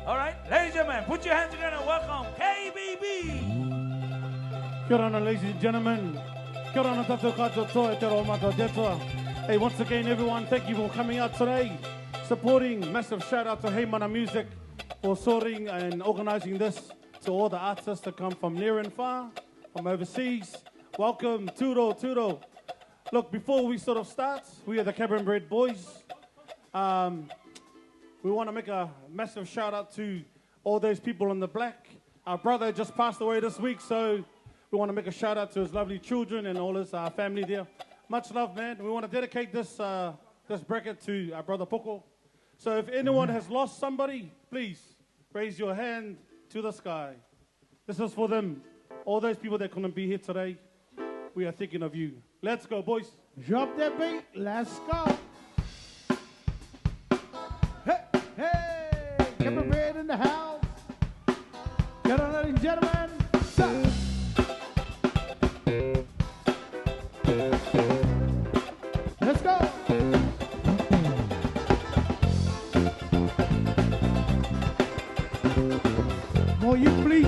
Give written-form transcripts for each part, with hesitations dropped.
All right, ladies and gentlemen, put your hands together and welcome KBB. Kia ora, ladies and gentlemen. Kia ora tātou katoa e te roa mātou detua. Hey, once again, everyone, thank you for coming out today, supporting. Massive shout out to Heimana Music for sorting and organising this, to all the artists that come from near and far, from overseas. Welcome, turo, turo. Look, before we sort of start, we are the Cabin Bread Boys. We want to make a massive shout out to all those people in the black. Our brother just passed away this week, so we want to make a shout out to his lovely children and all his family there. Much love, man. We want to dedicate this this bracket to our brother Poko. So if anyone has lost somebody, please raise your hand to the sky. This is for them. All those people that couldn't be here today, we are thinking of you. Let's go, boys. Drop that beat. Let's go. Hey, hey. Cabin Bread in the house. Get on, ladies and gentlemen. Stop. Let's go. More you, please.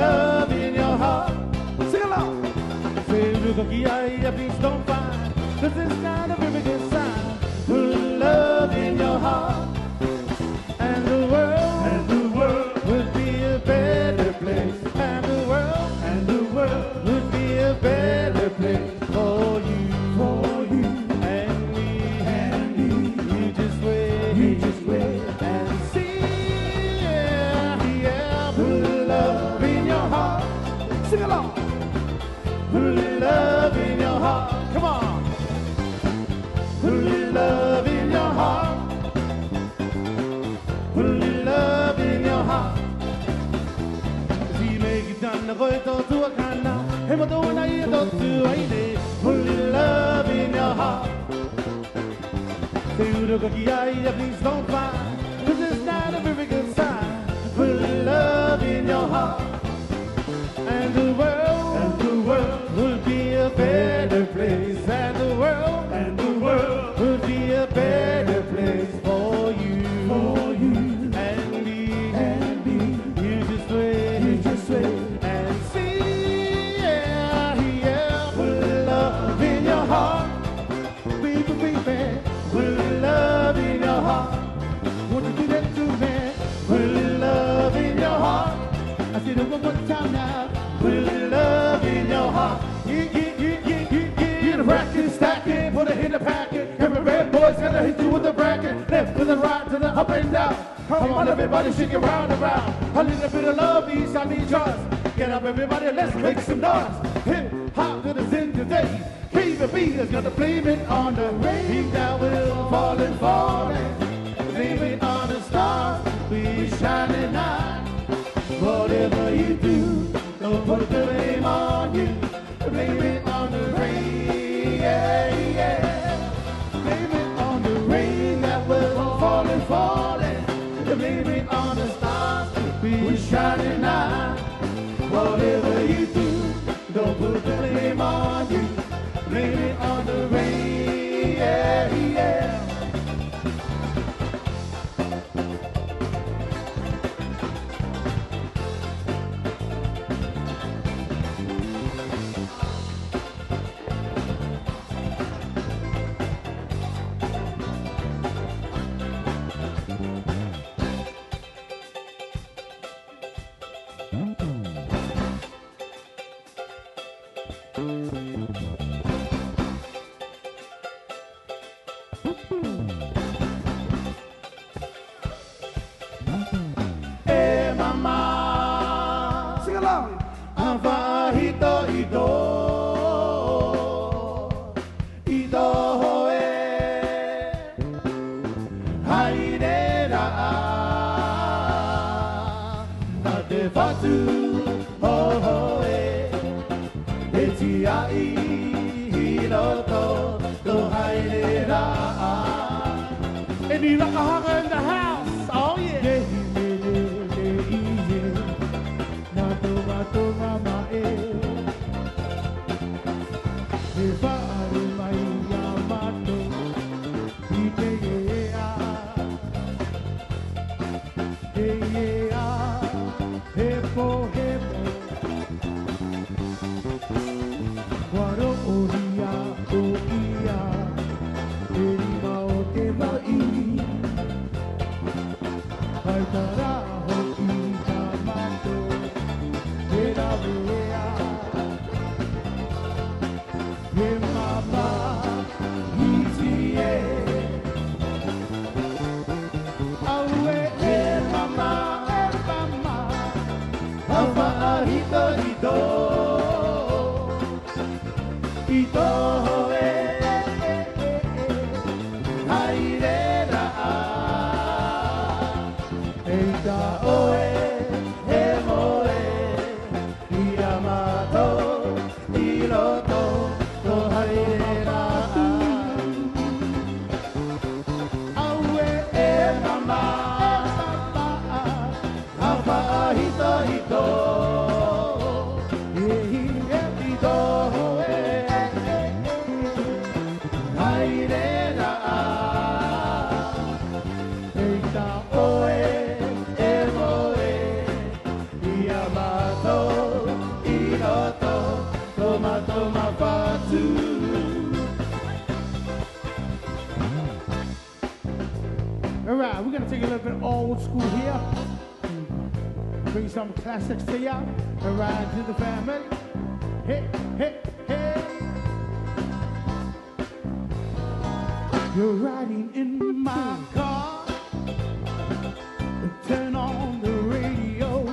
Love in your heart. Sing along. Please don't find. This is not a very good sign. Love in your heart. And the world would be a better place. And the world would be a better place for you, and me. You just wait, and see. Yeah, put love in your heart. Sing along. Put love in your heart. Come on. Put love in your heart. Put love in your heart. Si me quitan la goito tu akana, hemo to na ito tu aine. Put love in your heart. Seguro que aquí hay, please don't find, 'cause it's not a very good sign. Put love in your heart. And the world would be a better place. And the world would be a better place for you, and me. You just wait, and see. Yeah. Put love in your heart, baby. Put love in your heart. Won't you do that to me? Put love in your heart. I said it one more time now. Put love in your heart. Get the bracket, stack it, put it in the packet. Every red boy's gonna hit you with the bracket. Left to the right, to the up and down. Come on, everybody, shake it round and round. A little bit of love, each I need yours. Get up, everybody, let's make some noise. Hip hop to the sin today. Keep the beat is gonna blame it on the rain. Deep down will falling. Blame it on the stars, we shining out. Whatever you do, don't put the blame on you. Blame it on the rain, yeah. Blame it on the rain that was falling. Blame it on the stars, we shining out. Whatever you do, don't put the blame on you. Blame it on the rain, yeah. Hey mama, sing along. Avahito ido hoe, haidera, ate fatu hoe, eti ai hiroto to haidera. Any Lakahaka in the house, oh yeah. All right, we're gonna take a little bit old school here. Bring some classics to ya. And ride to the family. Hey, hey, hey. You're riding in my car. Turn on the radio.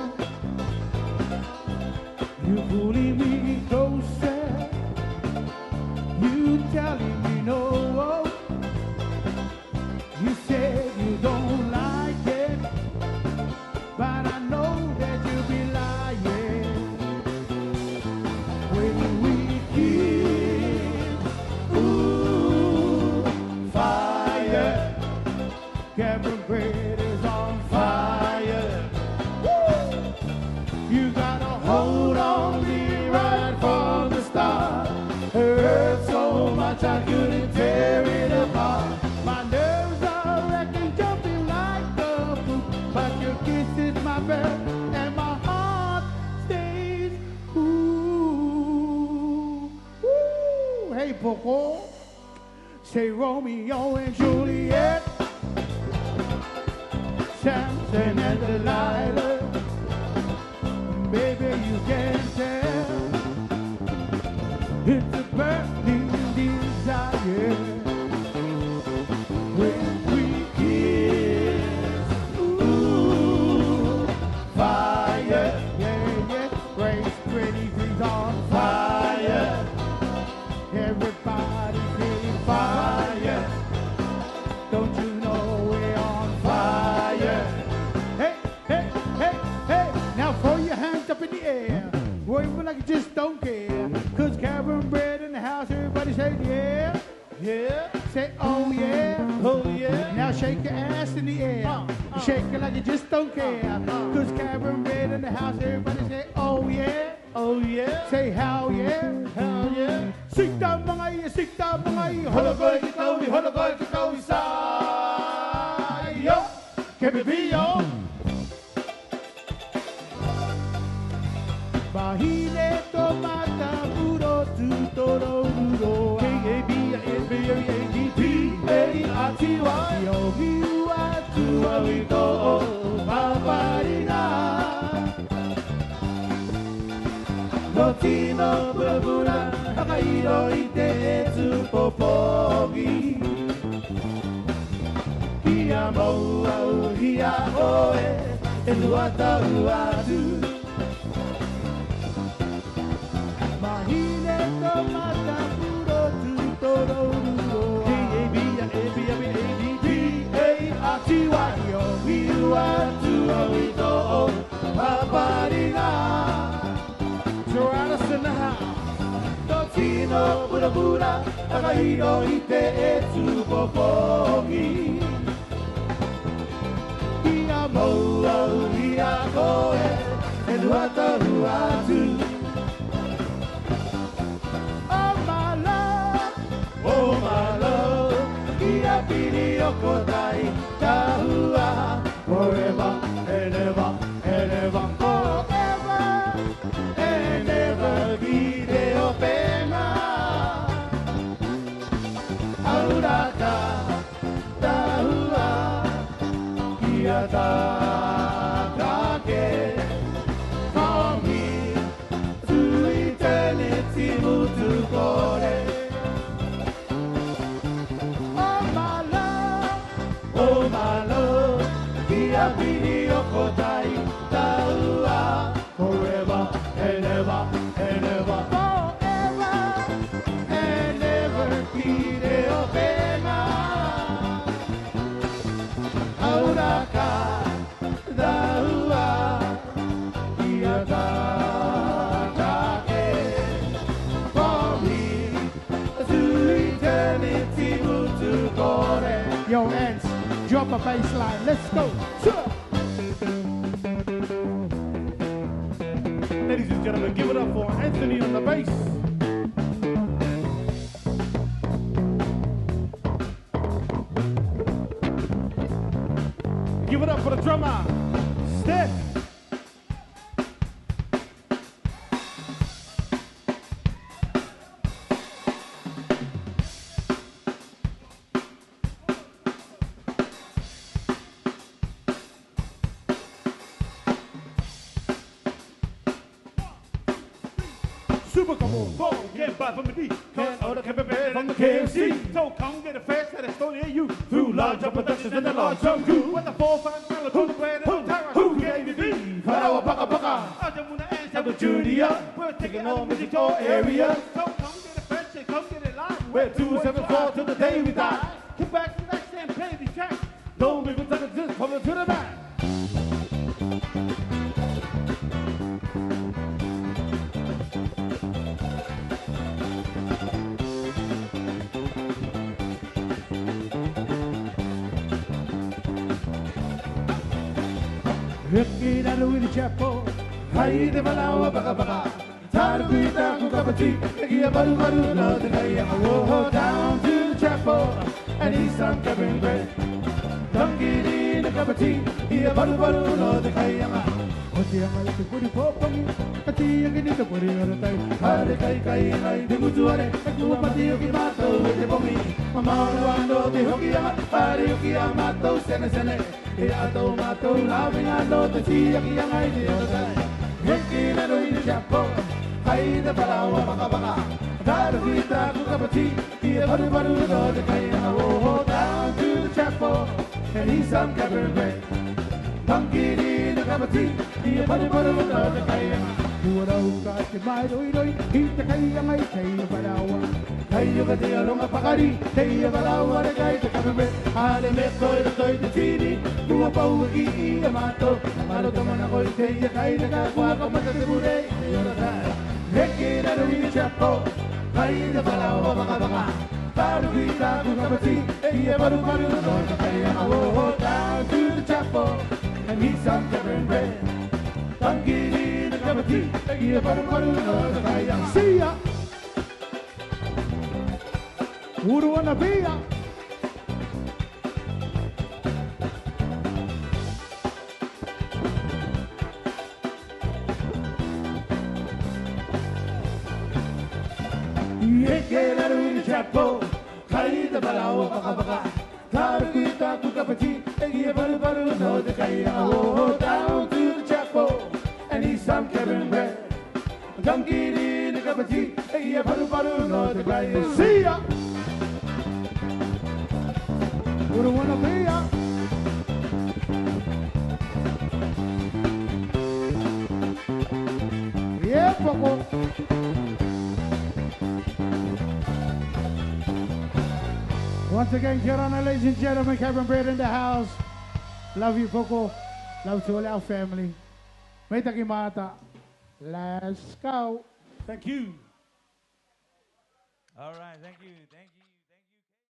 You're pulling me closer. You telling me no. You said you don't like it, but I know that you be lying. When we kiss, ooh, fire. Cameron Braid is on fire. Woo! You gotta hold on me right from the start. Hurt so much I couldn't tear it apart. My nerves are wrecking, jumping like a fool. But your kiss is my best, and my heart stays ooh. Ooh. Hey, Poco, say Romeo and Juliet, Samson and Delilah. Baby, you can tell it's a burning desire. When we kiss, ooh, fire, yeah, yeah, race pretty trees on fire. Everybody say fire. Don't you know we're on fire? Hey, hey, hey, hey, now throw your hands up in the air. Wave like you just don't care. Cause Cameron Braid in the house, everybody say yeah. Yeah. Say oh yeah. Oh yeah. Now shake your ass in the air. Shake it like you just don't care. Cause Cameron Braid in the house, everybody say oh yeah. Oh yeah. Say hell yeah. Hell yeah. Sikta mga hologoy kitawi sayo. Kebibiyo. Bahile tomata puro tutoro duro. K-A-B-A-B-A-D-P-A-R-T-Y. Yogiwa tuawito paparina. Notino burabura akairo ite tsupopogi. Hia moau hia oe eluata uatu. Mahine tomata puro tutoro duro. K-A-B-A-B-A-B-A-D-P-A-R-T-Y. Yogiwa tuawito paparina. Joanna's in the house. Totino burabura akairo ite tsupopogi. Hia moau hia oe eluata uatu. Oh my love, Ia piri okotai, tahua forever. Iatake. From here to eternity, Mutukore. Oh my love, Iabini Okotai, Taua, forever and ever and ever. Forever and ever, Kide Opena. Auraka, Daua, Iatake. From here to eternity, Mutukore. Yo, Ants, drop a bass line. Let's go. Sure. Ladies and gentlemen, give it up for Anthony on the bass. Give it up for the drummer, Steph. Super Combo, get by from the D. Can't order Cafe from the KFC. So come get a fast that is totally at you. Through large productions and the large drum crew. What the 4-5 color to the brand and Tara. Who gave you beef? Parawa Paka Paka. Ajamuna and Sabu Julia. We're taking all music to all areas. So come get a fast and come get it live. We're 274 till the day we die. Get back to that and play the track. Don't be with us, just coming to the back. Ricky Louis Chapo, Hai de Malawa Baka Baka. Targuita Kukapati, Gia Baru Baru, no, the Kaya, down to the chapel, and he's some Kevin bread. Donkey in the cup of tea, Gia Baru Baru, no, the Kaya. Otiama to put it for me, a tea again in the body of the time. Hare Kai Kai, the Mutuare, Kupati Yokimato, with the Bomi, Mama, no, the Hokiama, Hare Yokiamato, Sene, Ato Mato, laughing, I know the tea, Yokiama, the other time. Ricky Louis Chapo, Hai de Malawa Baka Baka. Targuita Kukapati, Gia Baru Baru, no, the Kaya, down to the chapel, and he's some Kevin bread. Donkey in the cup of tea, Gia Baru Baru, no, the Kaya. You would have got the Maidoi, eat the Kaya, my tail, but our Kayo ka di along apakari, kayo balawa na kayo sa kabibe. Ale me toy na toy na chini, tuwa pa uwagi iyamato. Malo taman ako'y kayo kayo nakakuha ka matatibure. Kayo na tayo, heki na rin yung chapo, kayo na balawa baka baka. Tarugita kung kapati, iya baru-baru na doon na kayo nakawo. Down to the chapo, and he's some Kevin bread. Tangkili na kapati, iya baru-baru na doon na kayo. see ya. Who do wanna be ya? Yeke na rin chapo, kayo na balawa baka baka. Tarugita kung kapati, iya baru-baru na doon na kayo nakawo. Down to the chapo, and he's some Kevin bread. Tangkili na kapati, iya baru-baru na doon na kayo. See ya. Who do wanna be ya? Yeah, Poco. Once again, Gerona, ladies and gentlemen, Kevin Bread in the house. Love you, Poco. Love to all our family. May takimata. Let's go. Thank you. All right, thank you.